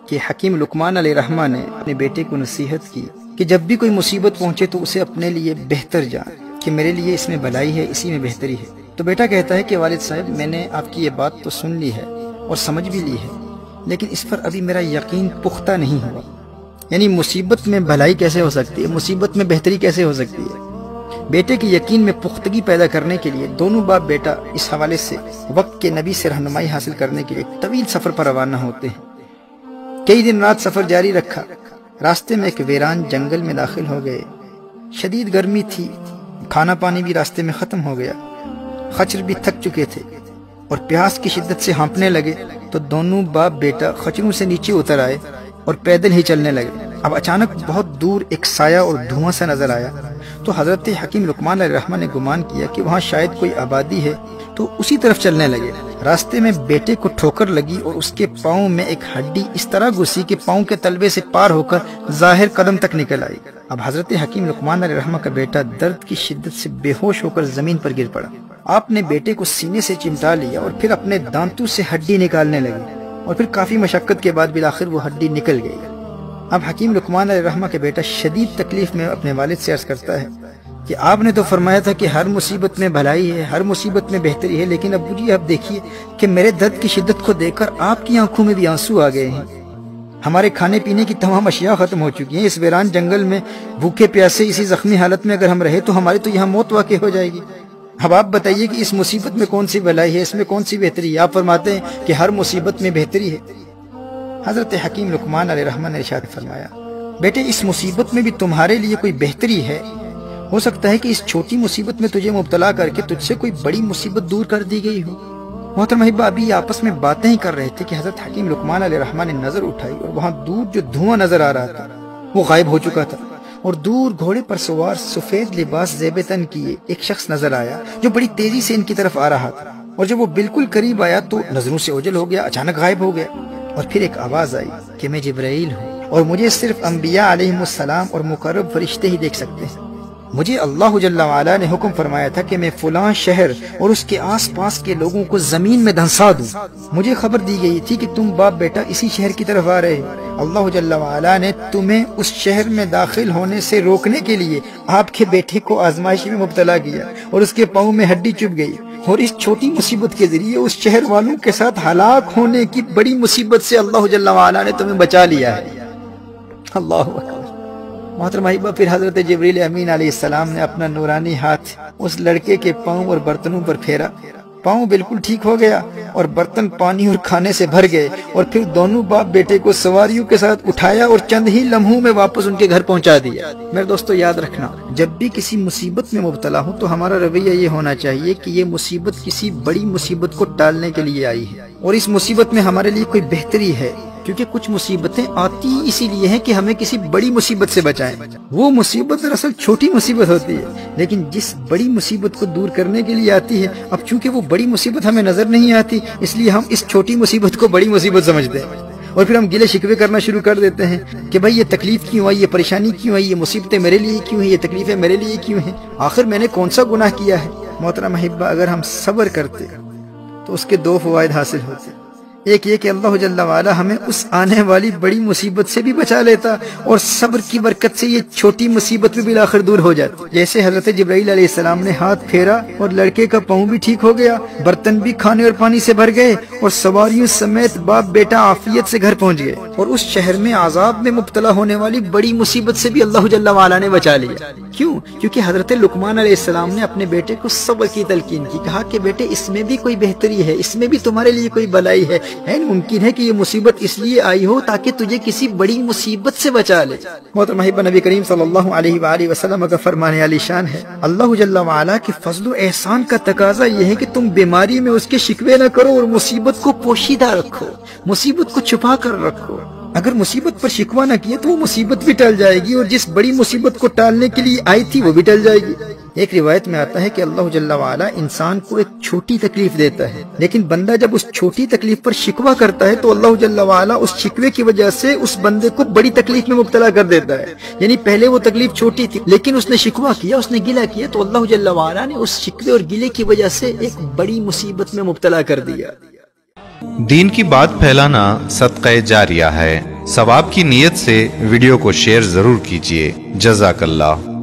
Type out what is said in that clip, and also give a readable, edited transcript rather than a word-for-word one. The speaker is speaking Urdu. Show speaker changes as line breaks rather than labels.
کہ حکیم لقمان علیہ الرحمہ نے اپنے بیٹے کو نصیحت کی کہ جب بھی کوئی مصیبت پہنچے تو اسے اپنے لیے بہتر جان کہ میرے لیے اس میں بھلائی ہے، اسی میں بہتری ہے۔ تو بیٹا کہتا ہے کہ والد صاحب میں نے آپ کی یہ بات تو سن لی ہے اور سمجھ بھی لی ہے، لیکن اس پر ابھی میرا یقین پختہ نہیں ہوا۔ یعنی مصیبت میں بھلائی کیسے ہو سکتی ہے، مصیبت میں بہتری کیسے ہو سکتی ہے؟ بیٹے کے یقین میں پختگی پیدا کرنے کے لیے دونوں باپ بیٹا اس حوالے سے وقت کے نبی سے رہنمائی حاصل کرنے کے لیے ایک طویل سفر پر روانہ ہوتے ہیں۔ کئی دن رات سفر جاری رکھا، راستے میں ایک ویران جنگل میں داخل ہو گئے۔ شدید گرمی تھی، کھانا پانی بھی راستے میں ختم ہو گیا، خچر بھی تھک چکے تھے اور پیاس کی شدت سے ہانپنے لگے تو دونوں باپ بیٹا خچروں سے نیچے اتر آئے اور پیدل ہی چلنے لگے۔ اب اچانک بہت دور ایک سایہ اور دھواں سا نظر آیا تو حضرت حکیم لقمان علیہ الرحمہ نے گمان کیا کہ وہاں شاید کوئی آبادی ہے، تو اسی طرف چلنے لگے۔ راستے میں بیٹے کو ٹھوکر لگی اور اس کے پاؤں میں ایک ہڈی اس طرح گھسی کہ پاؤں کے تلوے سے پار ہو کر ظاہر قدم تک نکل آئی۔ اب حضرت حکیم لقمان علیہ الرحمہ کا بیٹا درد کی شدت سے بے ہوش ہو کر زمین پر گر پڑا۔ آپ نے بیٹے کو سینے سے چمٹا لیا اور پھر اپنے دانتوں سے ہڈی نکالنے لگے اور پھر کافی مشقت کے بعد بالآخر وہ ہڈی نکل گئی۔ اب حکیم لقمان علیہ الرحمہ کے بیٹا شدید تکلیف میں اپنے والد سے عرض کرتا ہے کہ آپ نے تو فرمایا تھا کہ ہر مصیبت میں بھلائی ہے، ہر مصیبت میں بہتری ہے، لیکن ابو جی آپ دیکھیے کہ میرے درد کی شدت کو دیکھ کر آپ کی آنکھوں میں بھی آنسو آ گئے ہیں۔ ہمارے کھانے پینے کی تمام اشیاء ختم ہو چکی ہیں، اس ویران جنگل میں بھوکے پیاسے اسی زخمی حالت میں اگر ہم رہے تو ہماری تو یہاں موت واقع ہو جائے گی۔ اب آپ بتائیے کہ اس مصیبت میں کون سی بھلائی ہے، اس میں کون سی بہتری ہے؟ آپ فرماتے ہیں کہ ہر مصیبت میں بہتری ہے۔ حضرت حکیم لقمان علیہ الرحمہ نے ارشاد فرمایا، بیٹے اس مصیبت میں بھی تمہارے لیے کوئی بہتری ہے۔ ہو سکتا ہے کہ اس چھوٹی مصیبت میں تجھے مبتلا کر کے تجھ سے کوئی بڑی مصیبت دور کر دی گئی ہو۔ محترم احبہ، ابھی آپس میں باتیں ہی کر رہے تھے کہ حضرت حکیم لقمان علیہ الرحمہ نے نظر اٹھائی اور وہاں دور جو دھواں نظر آ رہا تھا وہ غائب ہو چکا تھا، اور دور گھوڑے پر سوار سفید لباس زیب تن کیے ایک شخص نظر آیا جو بڑی تیزی سے ان کی طرف آ رہا تھا، اور جب وہ بالکل قریب آیا تو نظروں سے اوجھل ہو گیا، اچانک غائب ہو گیا۔ اور پھر ایک آواز آئی کہ میں جبرائیل ہوں اور مجھے صرف انبیاء علیہم السلام اور مقرب فرشتے ہی دیکھ سکتے ہیں۔ مجھے اللہ جل وعلا نے حکم فرمایا تھا کہ میں فلاں شہر اور اس کے آس پاس کے لوگوں کو زمین میں دھنسا دوں۔ مجھے خبر دی گئی تھی کہ تم باپ بیٹا اسی شہر کی طرف آ رہے ہو۔ اللہ جل وعلا نے تمہیں اس شہر میں داخل ہونے سے روکنے کے لیے آپ کے بیٹے کو آزمائش میں مبتلا کیا اور اس کے پاؤں میں ہڈی چبھ گئی، اور اس چھوٹی مصیبت کے ذریعے اس شہر والوں کے ساتھ ہلاک ہونے کی بڑی مصیبت سے اللہ جل وعلا نے تمہیں بچا لیا ہے۔ اللہ اکبر۔ محترم احبہ، پھر حضرت جبریل امین علیہ السلام نے اپنا نورانی ہاتھ اس لڑکے کے پاؤں اور برتنوں پر پھیرا، پاؤں بالکل ٹھیک ہو گیا اور برتن پانی اور کھانے سے بھر گئے، اور پھر دونوں باپ بیٹے کو سواریوں کے ساتھ اٹھایا اور چند ہی لمحوں میں واپس ان کے گھر پہنچا دیا۔ میرے دوستو یاد رکھنا، جب بھی کسی مصیبت میں مبتلا ہو تو ہمارا رویہ یہ ہونا چاہیے کہ یہ مصیبت کسی بڑی مصیبت کو ٹالنے کے لیے آئی ہے، اور اس مصیبت میں ہمارے لیے کوئی بہتری ہے، کیونکہ کچھ مصیبتیں آتی اسی لیے ہیں کہ ہمیں کسی بڑی مصیبت سے بچائیں۔ وہ مصیبت دراصل چھوٹی مصیبت ہوتی ہے، لیکن جس بڑی مصیبت کو دور کرنے کے لیے آتی ہے، اب چونکہ وہ بڑی مصیبت ہمیں نظر نہیں آتی اس لیے ہم اس چھوٹی مصیبت کو بڑی مصیبت سمجھتے ہیں، اور پھر ہم گلے شکوے کرنا شروع کر دیتے ہیں کہ بھائی یہ تکلیف کیوں آئی، یہ پریشانی کیوں آئی، یہ مصیبتیں میرے لیے کیوں ہیں، یہ تکلیفیں میرے لیے کیوں ہیں، آخر میں نے کون سا گناہ کیا ہے۔ محترم احبہ، اگر ہم صبر کرتے تو اس کے دو فوائد حاصل ہوتے۔ ایک یہ کہ اللہ جل وعلا ہمیں اس آنے والی بڑی مصیبت سے بھی بچا لیتا، اور صبر کی برکت سے یہ چھوٹی مصیبت بھی بالآخر دور ہو جاتی۔ جیسے حضرت جبرائیل علیہ السلام نے ہاتھ پھیرا اور لڑکے کا پاؤں بھی ٹھیک ہو گیا، برتن بھی کھانے اور پانی سے بھر گئے، اور سواریوں سمیت باپ بیٹا عافیت سے گھر پہنچ گئے، اور اس شہر میں عذاب میں مبتلا ہونے والی بڑی مصیبت سے بھی اللہ جل وعلا نے بچا لیا۔ کیوں؟ کیونکہ حضرت لقمان علیہ السلام نے اپنے بیٹے کو صبر کی تلقین کی، کہا کہ بیٹے اس میں بھی کوئی بہتری ہے، اس میں بھی تمہارے لیے کوئی بھلائی ہے، ممکن ہے کہ یہ مصیبت اس لیے آئی ہو تاکہ تجھے کسی بڑی مصیبت سے بچا لے۔ محترم احبہ، نبی کریم صلی اللہ علیہ وآلہ وسلم کا فرمان علی شان ہے، اللہ جل وعلا کے فضل و احسان کا تقاضا یہ ہے کہ تم بیماری میں اس کے شکوے نہ کرو اور مصیبت کو پوشیدہ رکھو، مصیبت کو چھپا کر رکھو۔ اگر مصیبت پر شکوہ نہ کیے تو وہ مصیبت بھی ٹل جائے گی، اور جس بڑی مصیبت کو ٹالنے کے لیے آئی تھی وہ بھی ٹل جائے گی۔ ایک روایت میں آتا ہے کہ اللہ جل وعلا انسان کو ایک چھوٹی تکلیف دیتا ہے، لیکن بندہ جب اس چھوٹی تکلیف پر شکوہ کرتا ہے تو اللہ جل وعلا اس شکوے کی وجہ سے اس بندے کو بڑی تکلیف میں مبتلا کر دیتا ہے۔ یعنی پہلے وہ تکلیف چھوٹی تھی لیکن اس نے شکوہ کیا، اس نے گلہ کیا، تو اللہ جل وعلا نے اس شکوے اور گلے کی وجہ سے ایک بڑی مصیبت میں مبتلا کر دیا۔
دین کی بات پھیلانا صدقہ جاریہ ہے۔ ثواب کی نیت سے ویڈیو کو شیئر ضرور کیجیے۔ جزاک اللہ۔